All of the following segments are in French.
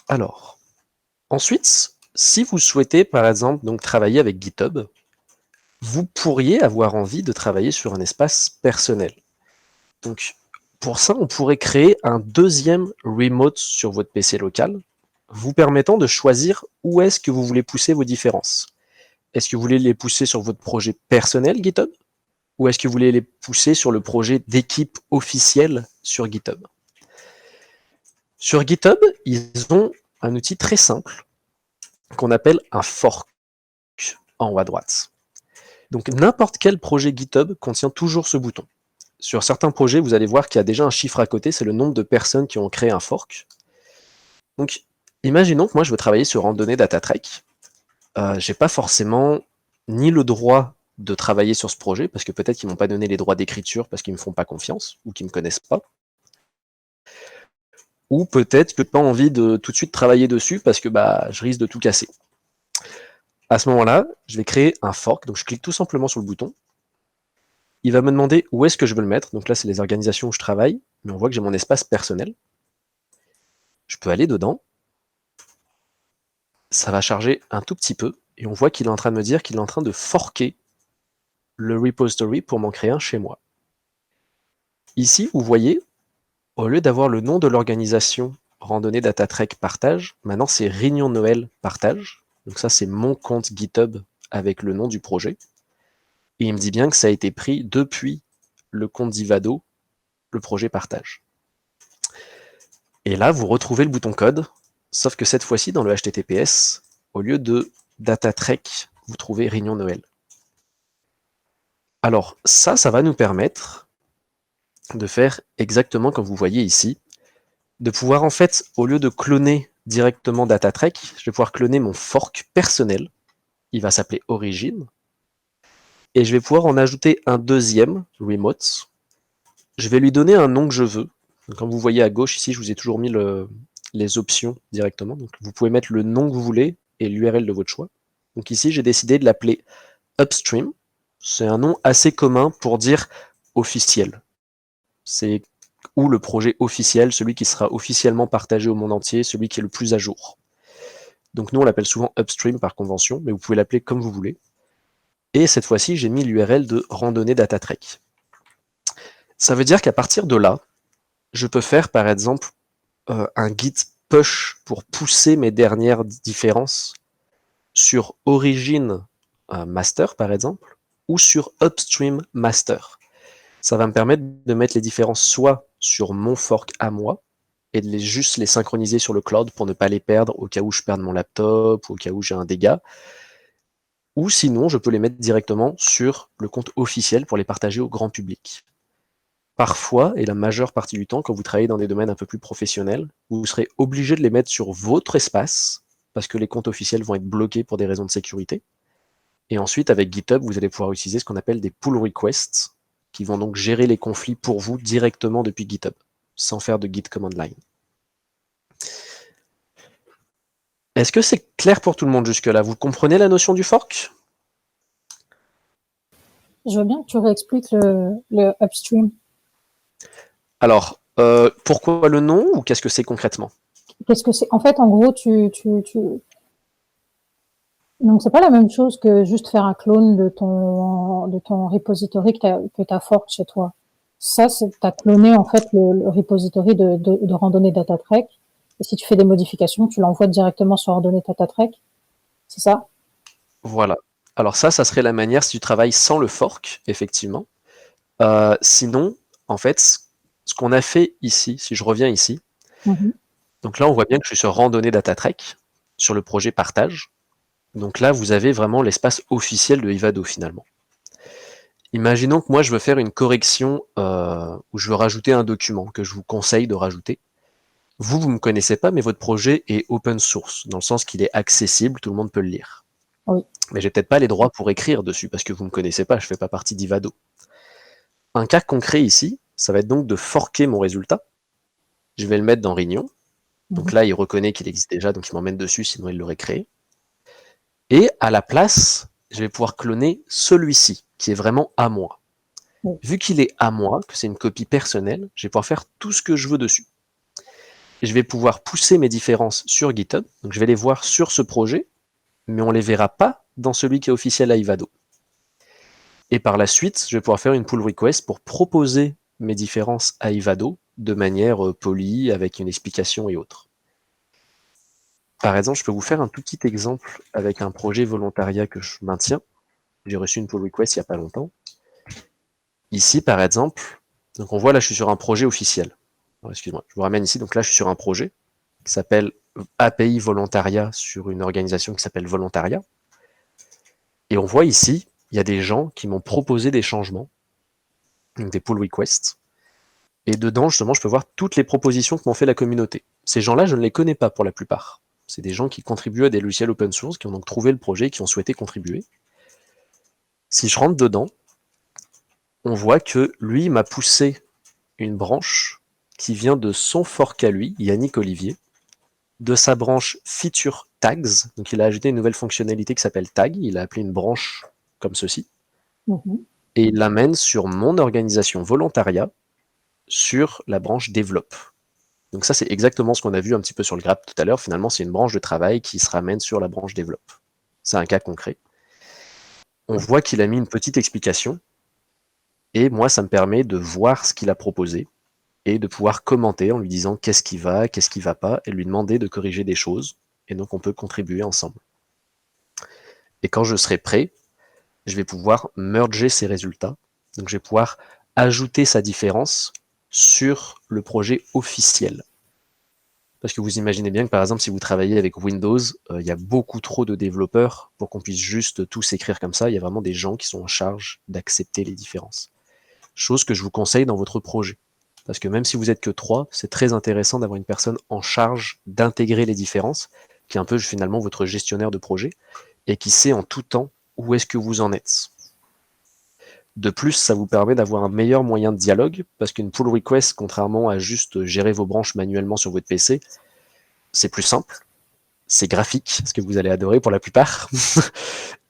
Alors, ensuite, si vous souhaitez, par exemple, donc travailler avec GitHub, vous pourriez avoir envie de travailler sur un espace personnel. Donc, pour ça, on pourrait créer un deuxième remote sur votre PC local, vous permettant de choisir où est-ce que vous voulez pousser vos différences. Est-ce que vous voulez les pousser sur votre projet personnel GitHub ou est-ce que vous voulez les pousser sur le projet d'équipe officielle sur GitHub? Sur GitHub, ils ont un outil très simple qu'on appelle un fork en haut à droite. Donc n'importe quel projet GitHub contient toujours ce bouton. Sur certains projets, vous allez voir qu'il y a déjà un chiffre à côté, c'est le nombre de personnes qui ont créé un fork. Donc imaginons que moi je veux travailler sur Randonnée Data Trek. J'ai pas forcément ni le droit de travailler sur ce projet, parce que peut-être qu'ils m'ont pas donné les droits d'écriture parce qu'ils me font pas confiance, ou qu'ils me connaissent pas. Ou peut-être que j'ai pas envie de tout de suite travailler dessus parce que je risque de tout casser. À ce moment-là, je vais créer un fork, donc je clique tout simplement sur le bouton. Il va me demander où est-ce que je veux le mettre, donc là c'est les organisations où je travaille, mais on voit que j'ai mon espace personnel. Je peux aller dedans, ça va charger un tout petit peu, et on voit qu'il est en train de me dire qu'il est en train de forker le repository pour m'en créer un chez moi. Ici, vous voyez, au lieu d'avoir le nom de l'organisation Randonnée Data Trek Partage, maintenant c'est Réunion Noël Partage. Donc ça, c'est mon compte GitHub avec le nom du projet. Et il me dit bien que ça a été pris depuis le compte d'Ivado, le projet Partage. Et là, vous retrouvez le bouton code, sauf que cette fois-ci, dans le HTTPS, au lieu de Data Trek, vous trouvez Réunion Noël. Alors ça va nous permettre de faire exactement comme vous voyez ici, de pouvoir en fait, au lieu de cloner directement DataTrek, je vais pouvoir cloner mon fork personnel, il va s'appeler Origin, et je vais pouvoir en ajouter un deuxième, Remote. Je vais lui donner un nom que je veux. Donc, comme vous voyez à gauche ici, je vous ai toujours mis les options directement. Donc, vous pouvez mettre le nom que vous voulez et l'URL de votre choix. Donc ici, j'ai décidé de l'appeler Upstream. C'est un nom assez commun pour dire officiel. C'est ou le projet officiel, celui qui sera officiellement partagé au monde entier, celui qui est le plus à jour. Donc nous, on l'appelle souvent Upstream par convention, mais vous pouvez l'appeler comme vous voulez. Et cette fois-ci, j'ai mis l'URL de Randonnée Data Trek. Ça veut dire qu'à partir de là, je peux faire par exemple un git push pour pousser mes dernières différences sur Origin Master par exemple, ou sur Upstream Master. Ça va me permettre de mettre les différences soit sur mon fork à moi, et de juste les synchroniser sur le cloud pour ne pas les perdre au cas où je perde mon laptop, ou au cas où j'ai un dégât. Ou sinon, je peux les mettre directement sur le compte officiel pour les partager au grand public. Parfois, et la majeure partie du temps, quand vous travaillez dans des domaines un peu plus professionnels, vous serez obligé de les mettre sur votre espace, parce que les comptes officiels vont être bloqués pour des raisons de sécurité. Et ensuite, avec GitHub, vous allez pouvoir utiliser ce qu'on appelle des pull requests, qui vont donc gérer les conflits pour vous directement depuis GitHub, sans faire de Git command line. Est-ce que c'est clair pour tout le monde jusque-là? Vous comprenez la notion du fork? Je veux bien que tu réexpliques le upstream. Alors, pourquoi le nom ou qu'est-ce que c'est concrètement? Qu'est-ce que c'est? En fait, en gros, donc c'est pas la même chose que juste faire un clone de ton repository que t'as fork chez toi. Ça, c'est t'as cloné en fait le repository de randonnée DataTrek. Et si tu fais des modifications, tu l'envoies directement sur randonnée DataTrek. C'est ça? Voilà. Alors ça serait la manière si tu travailles sans le fork, effectivement. Sinon, en fait, ce qu'on a fait ici, si je reviens ici, donc là, on voit bien que je suis sur Randonnée DataTrek, sur le projet partage. Donc là, vous avez vraiment l'espace officiel de Ivado, finalement. Imaginons que moi, je veux faire une correction où je veux rajouter un document que je vous conseille de rajouter. Vous ne me connaissez pas, mais votre projet est open source, dans le sens qu'il est accessible, tout le monde peut le lire. Oui. Mais j'ai peut-être pas les droits pour écrire dessus, parce que vous ne me connaissez pas, je fais pas partie d'Ivado. Un cas concret ici, ça va être donc de forker mon résultat. Je vais le mettre dans Réunion. Donc là, il reconnaît qu'il existe déjà, donc il m'emmène dessus, sinon il l'aurait créé. Et à la place, je vais pouvoir cloner celui-ci, qui est vraiment à moi. Vu qu'il est à moi, que c'est une copie personnelle, je vais pouvoir faire tout ce que je veux dessus. je vais pouvoir pousser mes différences sur GitHub. Donc je vais les voir sur ce projet, mais on ne les verra pas dans celui qui est officiel à Ivado. Et par la suite, je vais pouvoir faire une pull request pour proposer mes différences à Ivado de manière polie, avec une explication et autres. Par exemple, je peux vous faire un tout petit exemple avec un projet volontariat que je maintiens. J'ai reçu une pull request il n'y a pas longtemps. Ici, par exemple, donc on voit là, je suis sur un projet officiel. Excuse-moi, je vous ramène ici. Donc là, je suis sur un projet qui s'appelle API Volontariat sur une organisation qui s'appelle Volontariat. Et on voit ici, il y a des gens qui m'ont proposé des changements, donc des pull requests. Et dedans, justement, je peux voir toutes les propositions que m'ont fait la communauté. Ces gens-là, je ne les connais pas pour la plupart. C'est des gens qui contribuent à des logiciels open source, qui ont donc trouvé le projet, qui ont souhaité contribuer. Si je rentre dedans, on voit que lui m'a poussé une branche qui vient de son fork à lui, Yannick Olivier, de sa branche Feature Tags. Donc il a ajouté une nouvelle fonctionnalité qui s'appelle Tag. Il a appelé une branche comme ceci. Et il l'amène sur mon organisation volontariat, sur la branche Develop. Donc ça, c'est exactement ce qu'on a vu un petit peu sur le graph tout à l'heure. Finalement, c'est une branche de travail qui se ramène sur la branche Develop. C'est un cas concret. On voit qu'il a mis une petite explication. Et moi, ça me permet de voir ce qu'il a proposé et de pouvoir commenter en lui disant qu'est-ce qui va pas, et lui demander de corriger des choses. Et donc, on peut contribuer ensemble. Et quand je serai prêt, je vais pouvoir merger ces résultats. Donc, je vais pouvoir ajouter sa différence sur le projet officiel. Parce que vous imaginez bien que, par exemple, si vous travaillez avec Windows, il y a beaucoup trop de développeurs pour qu'on puisse juste tous écrire comme ça. Il y a vraiment des gens qui sont en charge d'accepter les différences. Chose que je vous conseille dans votre projet. Parce que même si vous êtes que 3, c'est très intéressant d'avoir une personne en charge d'intégrer les différences, qui est un peu finalement votre gestionnaire de projet, et qui sait en tout temps où est-ce que vous en êtes. De plus, ça vous permet d'avoir un meilleur moyen de dialogue, parce qu'une pull request, contrairement à juste gérer vos branches manuellement sur votre PC, c'est plus simple, c'est graphique, ce que vous allez adorer pour la plupart,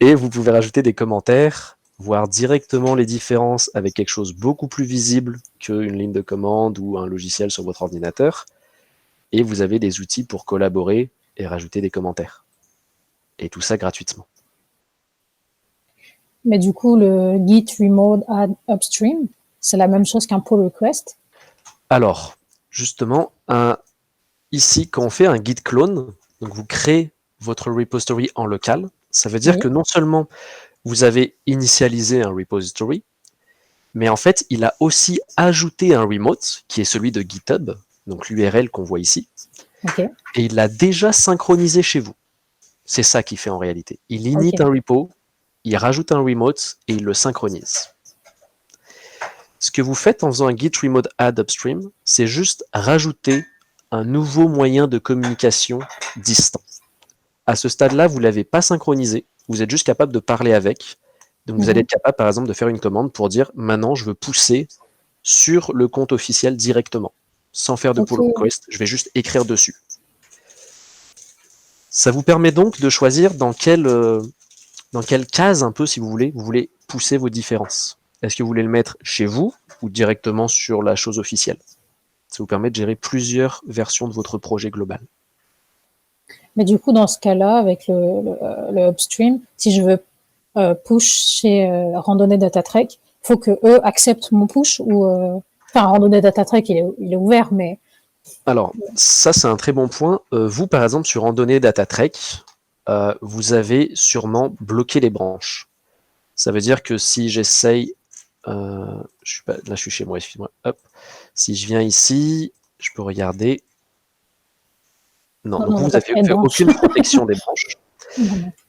et vous pouvez rajouter des commentaires, voir directement les différences avec quelque chose beaucoup plus visible qu'une ligne de commande ou un logiciel sur votre ordinateur, et vous avez des outils pour collaborer et rajouter des commentaires. Et tout ça gratuitement. Mais du coup, le git remote add upstream, c'est la même chose qu'un pull request? Alors, justement, ici, quand on fait un git clone, donc vous créez votre repository en local, ça veut dire que non seulement vous avez initialisé un repository, mais en fait, il a aussi ajouté un remote, qui est celui de GitHub, donc l'URL qu'on voit ici, et il l'a déjà synchronisé chez vous. C'est ça qu'il fait en réalité. Il init un repo, il rajoute un remote, et il le synchronise. Ce que vous faites en faisant un git remote add upstream, c'est juste rajouter un nouveau moyen de communication distant. À ce stade-là, vous ne l'avez pas synchronisé, vous êtes juste capable de parler avec. Donc vous allez être capable, par exemple, de faire une commande pour dire « Maintenant, je veux pousser sur le compte officiel directement, sans faire de pull request, je vais juste écrire dessus. » Ça vous permet donc de choisir dans quelle case, un peu, si vous voulez pousser vos différences. Est-ce que vous voulez le mettre chez vous ou directement sur la chose officielle? Ça vous permet de gérer plusieurs versions de votre projet global. Mais du coup, dans ce cas-là, avec le upstream, si je veux push chez Randonnée DataTrek, il faut que eux acceptent mon push ou enfin Randonnée DataTrek il est ouvert, mais alors ça c'est un très bon point. Vous par exemple sur Randonnée DataTrek, vous avez sûrement bloqué les branches. Ça veut dire que si j'essaye, là je suis chez moi, excuse-moi. Hop, si je viens ici, je peux regarder. Non, donc vous n'avez fait aucune protection des branches.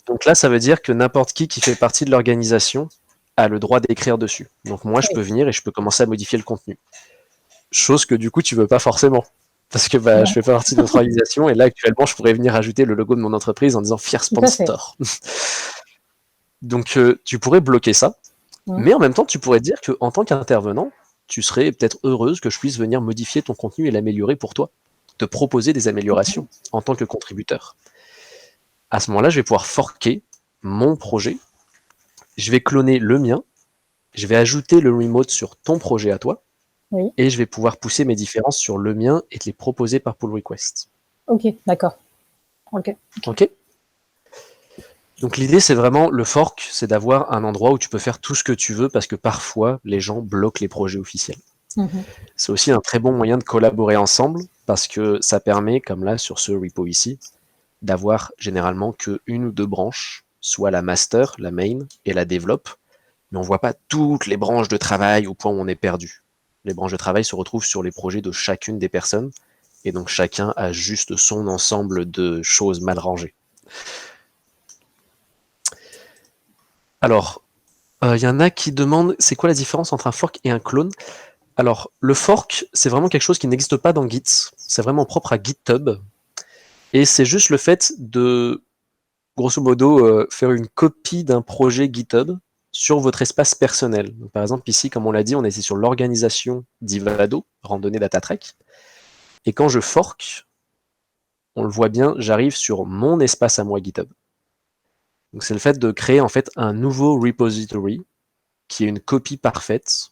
Donc là, ça veut dire que n'importe qui fait partie de l'organisation a le droit d'écrire dessus. Donc moi, je peux venir et je peux commencer à modifier le contenu. Chose que du coup, tu veux pas forcément. Parce que je fais pas partie de notre organisation et là, actuellement, je pourrais venir ajouter le logo de mon entreprise en disant Fier Sponsor. Donc tu pourrais bloquer ça. Mais en même temps, tu pourrais dire qu'en tant qu'intervenant, tu serais peut-être heureuse que je puisse venir modifier ton contenu et l'améliorer pour toi. Te proposer des améliorations en tant que contributeur. À ce moment-là, je vais pouvoir forker mon projet, je vais cloner le mien, je vais ajouter le remote sur ton projet à toi, Oui. et je vais pouvoir pousser mes différences sur le mien et te les proposer par pull request. Ok, d'accord. Ok. Ok. Donc l'idée, c'est vraiment, le fork, c'est d'avoir un endroit où tu peux faire tout ce que tu veux parce que parfois, les gens bloquent les projets officiels. Mhm. C'est aussi un très bon moyen de collaborer ensemble parce que ça permet, comme là sur ce repo ici, d'avoir généralement que une ou deux branches, soit la master, la main et la develop, mais on voit pas toutes les branches de travail au point où on est perdu. Les branches de travail se retrouvent sur les projets de chacune des personnes et donc chacun a juste son ensemble de choses mal rangées. Alors, y en a qui demandent c'est quoi la différence entre un fork et un clone. Alors, le fork, c'est vraiment quelque chose qui n'existe pas dans Git. C'est vraiment propre à GitHub. Et c'est juste le fait de, grosso modo, faire une copie d'un projet GitHub sur votre espace personnel. Donc, par exemple, ici, comme on l'a dit, on était sur l'organisation d'Ivado, randonnée DataTrek. Et quand je fork, on le voit bien, j'arrive sur mon espace à moi GitHub. Donc, c'est le fait de créer en fait un nouveau repository qui est une copie parfaite,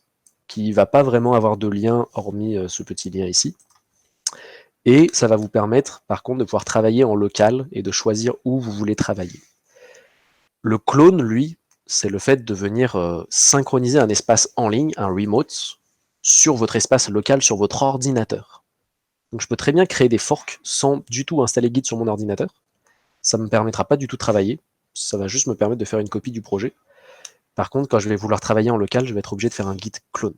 qui ne va pas vraiment avoir de lien hormis ce petit lien ici. Et ça va vous permettre, par contre, de pouvoir travailler en local et de choisir où vous voulez travailler. Le clone, lui, c'est le fait de venir synchroniser un espace en ligne, un remote, sur votre espace local, sur votre ordinateur. Donc je peux très bien créer des forks sans du tout installer Git sur mon ordinateur. Ça ne me permettra pas du tout de travailler. Ça va juste me permettre de faire une copie du projet. Par contre, quand je vais vouloir travailler en local, je vais être obligé de faire un Git clone.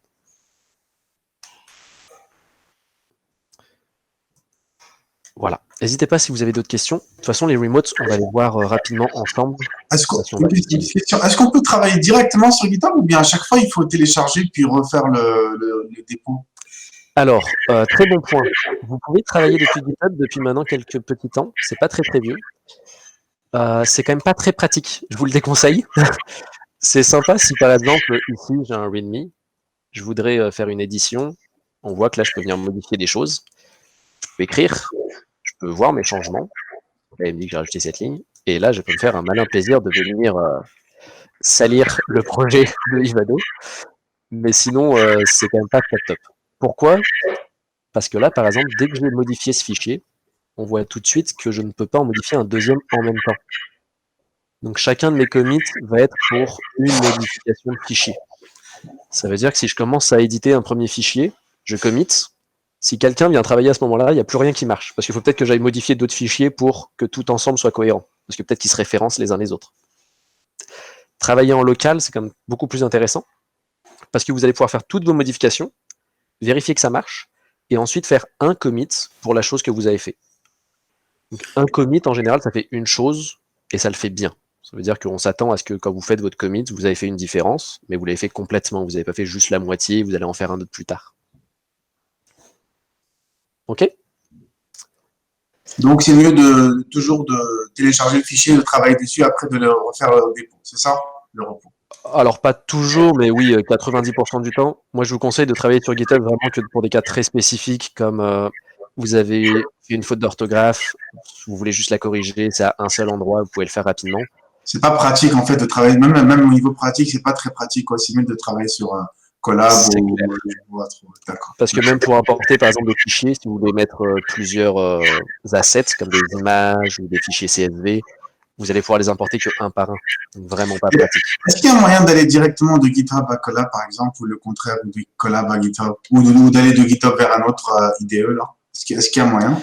Voilà. N'hésitez pas si vous avez d'autres questions. De toute façon, les remotes, on va les voir rapidement ensemble. Est-ce qu'on peut travailler directement sur GitHub ou bien à chaque fois il faut télécharger puis refaire le dépôt? Alors, très bon point. Vous pouvez travailler depuis GitHub depuis maintenant quelques petits temps. C'est pas très vieux. C'est quand même pas très pratique. Je vous le déconseille. C'est sympa si par exemple ici j'ai un README, je voudrais faire une édition. On voit que là je peux venir modifier des choses. Je peux écrire, je peux voir mes changements. Là, il me dit que j'ai rajouté cette ligne. Et là, je peux me faire un malin plaisir de venir salir le projet de Ivado. Mais sinon, c'est quand même pas top top. Pourquoi? Parce que là, par exemple, dès que je vais modifier ce fichier, on voit tout de suite que je ne peux pas en modifier un deuxième en même temps. Donc chacun de mes commits va être pour une modification de fichier. Ça veut dire que si je commence à éditer un premier fichier, je commit. Si quelqu'un vient travailler à ce moment-là, il n'y a plus rien qui marche. Parce qu'il faut peut-être que j'aille modifier d'autres fichiers pour que tout ensemble soit cohérent. Parce que peut-être qu'ils se référencent les uns les autres. Travailler en local, c'est quand même beaucoup plus intéressant. Parce que vous allez pouvoir faire toutes vos modifications, vérifier que ça marche, et ensuite faire un commit pour la chose que vous avez fait. Donc, un commit, en général, ça fait une chose, et ça le fait bien. Ça veut dire qu'on s'attend à ce que quand vous faites votre commit, vous avez fait une différence, mais vous l'avez fait complètement. Vous n'avez pas fait juste la moitié, vous allez en faire un autre plus tard. Ok? Donc c'est mieux de toujours de télécharger le fichier, de travailler dessus, après de le refaire au dépôt, c'est ça, le repos? Alors, pas toujours, mais oui, 90% du temps. Moi, je vous conseille de travailler sur GitHub vraiment que pour des cas très spécifiques, comme vous avez fait une faute d'orthographe, vous voulez juste la corriger, c'est à un seul endroit, vous pouvez le faire rapidement. C'est pas pratique en fait de travailler, même au niveau pratique, c'est pas très pratique quoi. C'est mieux de travailler sur un collab ou autre. D'accord. Parce que même pour importer par exemple des fichiers, si vous voulez mettre plusieurs assets comme des images ou des fichiers CSV, vous allez pouvoir les importer que un par un. Donc, vraiment pas pratique. Est-ce qu'il y a un moyen d'aller directement de GitHub à Collab par exemple, ou le contraire, ou de Collab à GitHub, ou d'aller de GitHub vers un autre IDE là? Est-ce qu'il y a un moyen?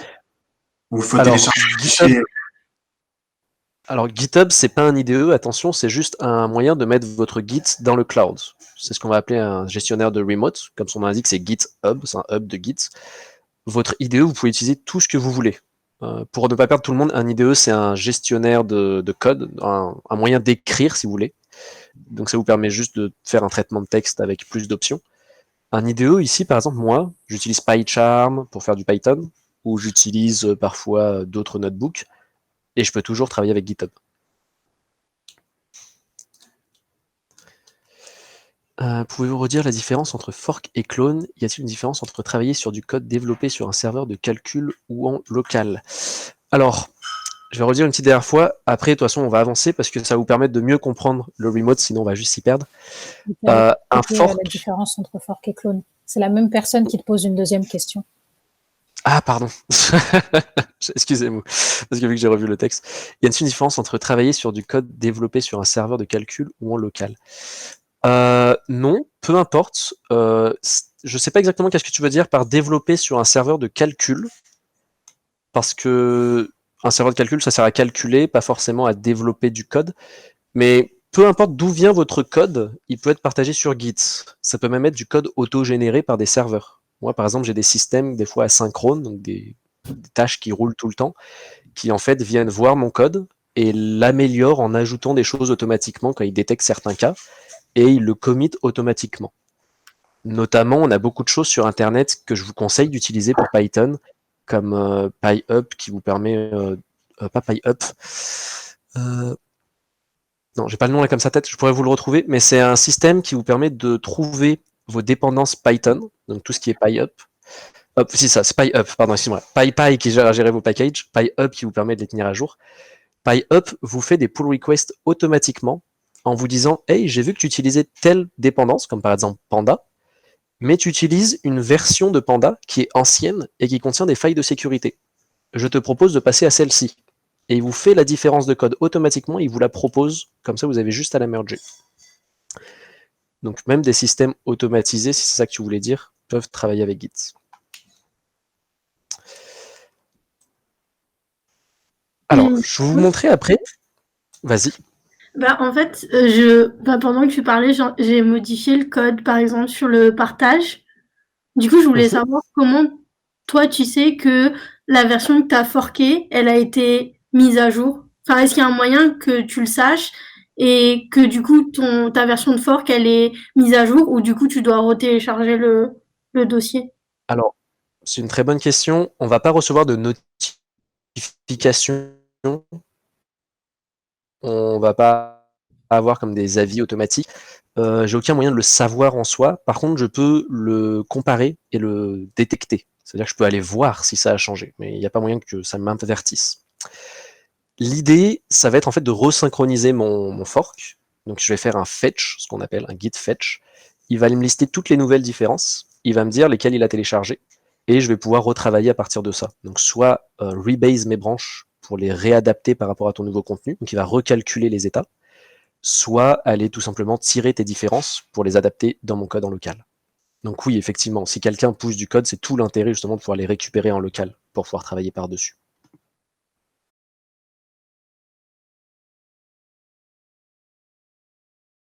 Ou il faut télécharger le fichier? Alors GitHub, c'est pas un IDE, attention, c'est juste un moyen de mettre votre Git dans le cloud. C'est ce qu'on va appeler un gestionnaire de remote. Comme son nom l'indique, c'est GitHub, c'est un hub de Git. Votre IDE, vous pouvez utiliser tout ce que vous voulez. Pour ne pas perdre tout le monde, un IDE, c'est un gestionnaire de code, un moyen d'écrire, si vous voulez. Donc ça vous permet juste de faire un traitement de texte avec plus d'options. Un IDE, ici, par exemple, moi, j'utilise PyCharm pour faire du Python, ou j'utilise parfois d'autres notebooks, et je peux toujours travailler avec GitHub. Pouvez-vous redire la différence entre fork et clone? Y a-t-il une différence entre travailler sur du code développé sur un serveur de calcul ou en local? Alors, Je vais redire une petite dernière fois. Après, de toute façon, on va avancer parce que ça va vous permettre de mieux comprendre le remote, sinon on va juste s'y perdre. Un fork. La différence entre fork et clone. C'est la même personne qui te pose une deuxième question. Ah, pardon. Excusez-moi, parce que vu que j'ai revu le texte, il y a une différence entre travailler sur du code développé sur un serveur de calcul ou en local. Non, peu importe. Je sais pas exactement qu'est-ce que tu veux dire par développer sur un serveur de calcul, parce que un serveur de calcul, ça sert à calculer, pas forcément à développer du code. Mais peu importe d'où vient votre code, il peut être partagé sur Git. Ça peut même être du code auto-généré par des serveurs. Moi, par exemple, j'ai des systèmes des fois asynchrones, donc des tâches qui roulent tout le temps, qui en fait viennent voir mon code et l'améliorent en ajoutant des choses automatiquement quand ils détectent certains cas, et ils le committent automatiquement. Notamment, on a beaucoup de choses sur Internet que je vous conseille d'utiliser pour Python, comme PyUp qui vous permet... pas PyUp... non, j'ai pas le nom là comme ça tête, je pourrais vous le retrouver, mais c'est un système qui vous permet de trouver vos dépendances Python, donc tout ce qui est PyUp. Si ça, c'est PyUp, pardon, excusez-moi. PyPy qui gère à gérer vos packages, PyUp qui vous permet de les tenir à jour. PyUp vous fait des pull requests automatiquement en vous disant hey, j'ai vu que tu utilisais telle dépendance, comme par exemple Panda, mais tu utilises une version de Panda qui est ancienne et qui contient des failles de sécurité. Je te propose de passer à celle-ci. Et il vous fait la différence de code automatiquement, il vous la propose, comme ça vous avez juste à la merger. Donc même des systèmes automatisés, si c'est ça que tu voulais dire, peuvent travailler avec Git. Alors, je vais vous montrer après. Vas-y. En fait, pendant que tu parlais, j'ai modifié le code, par exemple, sur le partage. Du coup, je voulais savoir comment toi, tu sais que la version que tu as forkée, elle a été mise à jour. Enfin, est-ce qu'il y a un moyen que tu le saches et que du coup, ta version de fork, elle est mise à jour ou du coup, tu dois retélécharger le dossier? Alors, c'est une très bonne question. On ne va pas recevoir de notification. On ne va pas avoir comme des avis automatiques. J'ai aucun moyen de le savoir en soi. Par contre, je peux le comparer et le détecter. C'est-à-dire que je peux aller voir si ça a changé, mais il n'y a pas moyen que ça m'avertisse. L'idée, ça va être en fait de resynchroniser mon fork. Donc je vais faire un fetch, ce qu'on appelle un git fetch. Il va me lister toutes les nouvelles différences. Il va me dire lesquelles il a téléchargées. Et je vais pouvoir retravailler à partir de ça. Donc soit rebase mes branches pour les réadapter par rapport à ton nouveau contenu. Donc il va recalculer les états. Soit aller tout simplement tirer tes différences pour les adapter dans mon code en local. Donc oui, effectivement, si quelqu'un pousse du code, c'est tout l'intérêt justement de pouvoir les récupérer en local pour pouvoir travailler par-dessus.